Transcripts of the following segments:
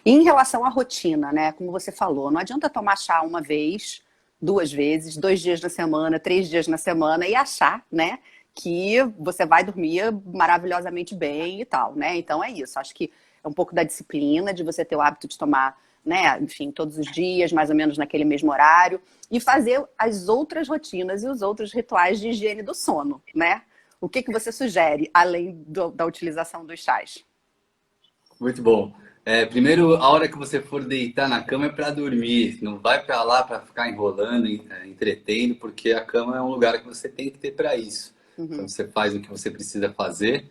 E em relação à rotina, né? Como você falou, não adianta tomar chá uma vez, duas vezes, 2 dias na semana, 3 dias na semana e achar, né? Que você vai dormir maravilhosamente bem e tal, né? Então é isso. Acho que é um pouco da disciplina, de você ter o hábito de tomar, né? Enfim, todos os dias, mais ou menos naquele mesmo horário, e fazer as outras rotinas e os outros rituais de higiene do sono, né? O que você sugere, além da utilização dos chás? Muito bom. Primeiro, a hora que você for deitar na cama é para dormir. Não vai para lá para ficar enrolando, entretendo, porque a cama é um lugar que você tem que ter para isso. Então Uhum. você faz o que você precisa fazer,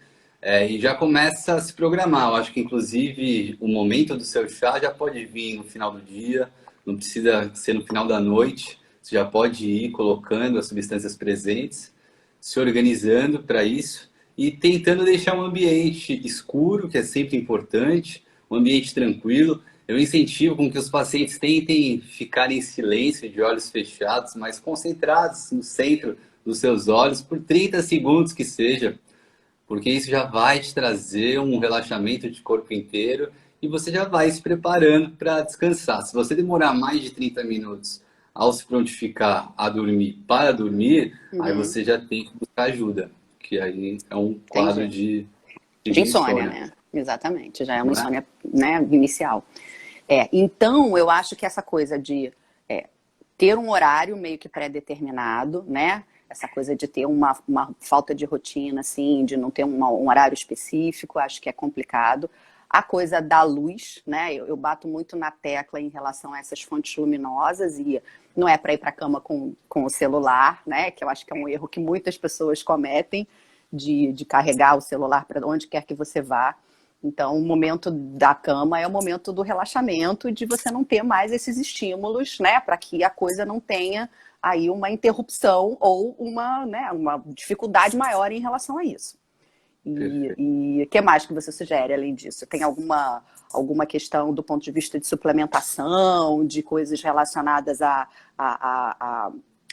e já começa a se programar. Eu acho que inclusive o momento do seu chá já pode vir no final do dia, não precisa ser no final da noite. Você já pode ir colocando as substâncias presentes, se organizando para isso e tentando deixar um ambiente escuro, que é sempre importante, um ambiente tranquilo. Eu incentivo com que os pacientes tentem ficar em silêncio, de olhos fechados, mas concentrados no centro dos seus olhos por 30 segundos que seja, porque isso já vai te trazer um relaxamento de corpo inteiro e você já vai se preparando para descansar. Se você demorar mais de 30 minutos ao se prontificar a dormir para dormir, aí Uhum. você já tem que buscar ajuda, que aí é um quadro Entendi. de De insônia, insônia, né? Exatamente, já é uma não é? insônia, né, inicial. Então, eu acho que essa coisa de ter um horário meio que pré-determinado, né? Essa coisa de ter uma falta de rotina, assim, de não ter um horário específico, acho que é complicado. A coisa da luz, né? Eu bato muito na tecla em relação a essas fontes luminosas e não é para ir para a cama com o celular, né? Que eu acho que é um erro que muitas pessoas cometem de carregar o celular para onde quer que você vá. Então, o momento da cama é o momento do relaxamento, de você não ter mais esses estímulos, né? Para que a coisa não tenha aí uma interrupção ou né, uma dificuldade maior em relação a isso. Perfeito. E o que mais que você sugere além disso? Tem alguma questão do ponto de vista de suplementação, de coisas relacionadas a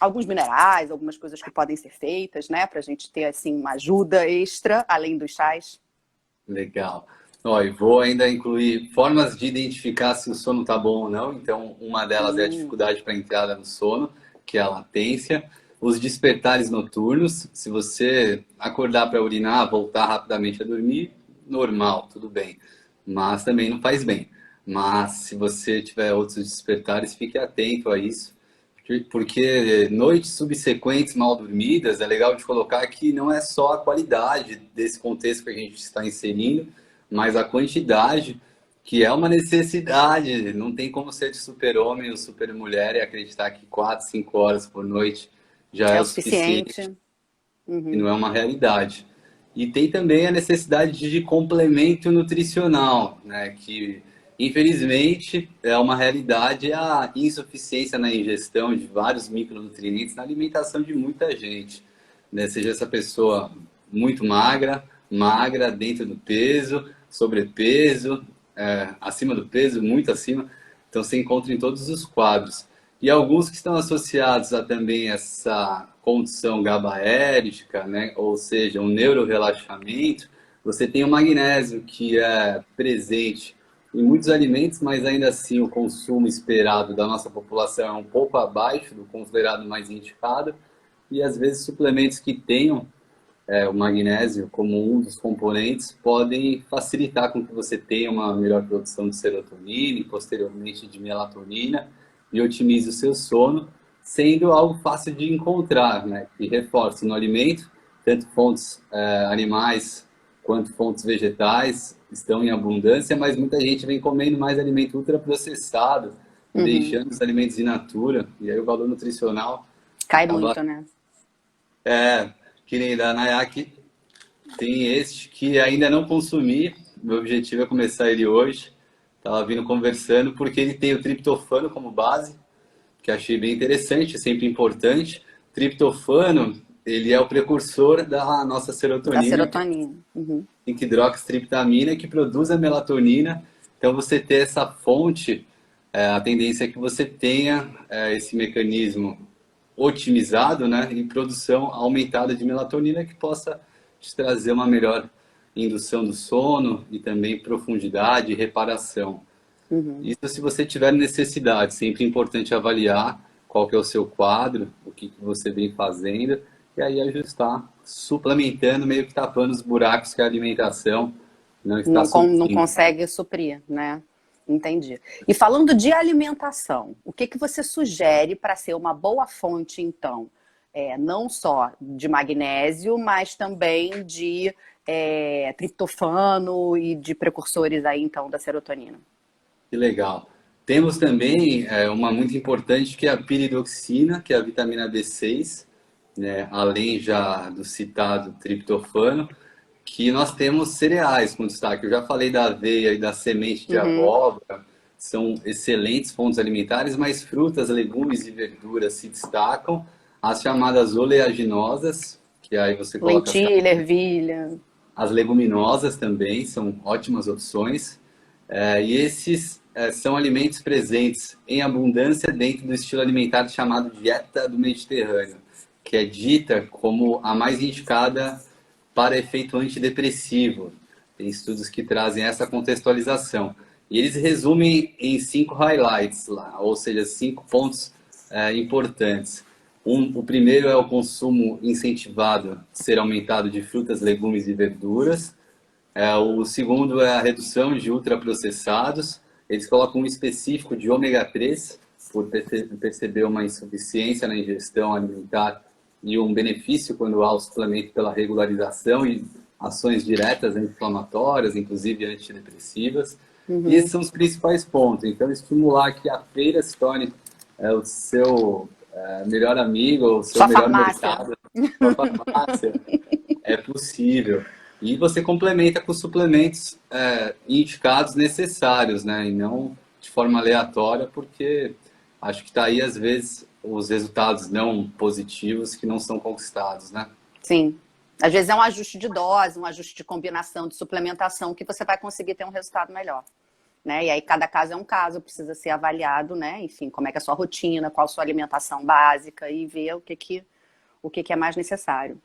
alguns minerais, algumas coisas que podem ser feitas, né? Para a gente ter assim uma ajuda extra, além dos chás? Legal. Ó, e vou ainda incluir formas de identificar se o sono está bom ou não. Então, uma delas é a Hum, dificuldade para a entrada no sono, que é a latência. Os despertares noturnos, se você acordar para urinar, voltar rapidamente a dormir, normal, tudo bem. Mas também não faz bem. Mas se você tiver outros despertares, fique atento a isso. Porque noites subsequentes mal dormidas, é legal de colocar que não é só a qualidade desse contexto que a gente está inserindo, mas a quantidade, que é uma necessidade. Não tem como ser de super-homem ou super-mulher e acreditar que 4, 5 horas por noite já é é o o suficiente suficiente? e Uhum. não é uma realidade. E tem também a necessidade de complemento nutricional, né, que infelizmente é uma realidade a insuficiência na ingestão de vários micronutrientes na alimentação de muita gente, né, seja essa pessoa muito magra, magra, dentro do peso, sobrepeso, acima do peso, muito acima, então se encontra em todos os quadros. E alguns que estão associados a também essa condição GABAérgica, né? Ou seja, um neurorelaxamento, você tem o magnésio, que é presente em muitos alimentos, mas ainda assim o consumo esperado da nossa população é um pouco abaixo do considerado mais indicado, e às vezes suplementos que tenham o magnésio como um dos componentes podem facilitar com que você tenha uma melhor produção de serotonina e posteriormente de melatonina e otimize o seu sono, sendo algo fácil de encontrar, né? E reforço no alimento, tanto fontes animais quanto fontes vegetais estão em abundância, mas muita gente vem comendo mais alimento ultraprocessado e Uhum. deixando os alimentos in natura, e aí o valor nutricional Cai acaba muito, né? que nem da Nayak. Tem este que ainda não consumi. Meu objetivo é começar ele hoje. Estava vindo conversando porque ele tem o triptofano como base, que achei bem interessante, sempre importante. Triptofano, ele é o precursor da nossa Da serotonina, que é serotonina. Uhum. a 5-hidroxitriptamina, que produz a melatonina. Então, você ter essa fonte, a tendência é que você tenha esse mecanismo otimizado, né, em produção aumentada de melatonina que possa te trazer uma melhor indução do sono e também profundidade e reparação. Uhum. Isso se você tiver necessidade, sempre é importante avaliar qual que é o seu quadro, o que que você vem fazendo, e aí ajustar, suplementando, meio que tapando os buracos que a alimentação não está Não suprindo. consegue suprir, né? Entendi. E falando de alimentação, o que que você sugere para ser uma boa fonte, então? Não só de magnésio, mas também de triptofano e de precursores aí, então, da serotonina. Que legal. Temos também uma muito importante que é a piridoxina, que é a vitamina B6, né? Além já do citado triptofano, que nós temos cereais com destaque. Eu já falei da aveia e da semente de Uhum. abóbora, são excelentes fontes alimentares, mas frutas, legumes e verduras se destacam. As chamadas oleaginosas, que aí você coloca Lentilha, ervilha. as leguminosas também são ótimas opções. E esses são alimentos presentes em abundância dentro do estilo alimentar chamado dieta do Mediterrâneo, que é dita como a mais indicada para efeito antidepressivo. Tem estudos que trazem essa contextualização. E eles resumem em 5 highlights lá, ou seja, 5 pontos importantes. O primeiro é o consumo incentivado ser aumentado de frutas, legumes e verduras. O segundo é a redução de ultraprocessados. Eles colocam um específico de ômega 3, por perceber uma insuficiência na ingestão alimentar e um benefício quando há o suplemento pela regularização e ações diretas anti-inflamatórias, inclusive antidepressivas. E esses Uhum. são os principais pontos. Então, estimular que a feira se torne o seu melhor amigo, o seu Só melhor farmácia. mercado, sua farmácia, é possível. E você complementa com suplementos indicados necessários, né? E não de forma aleatória, porque acho que está aí, às vezes, os resultados não positivos que não são conquistados, né? Sim. Às vezes é um ajuste de dose, um ajuste de combinação, de suplementação, que você vai conseguir ter um resultado melhor. Né? E aí cada caso é um caso, precisa ser avaliado, né? Enfim, como é que é a sua rotina, qual a sua alimentação básica e ver o que que é mais necessário.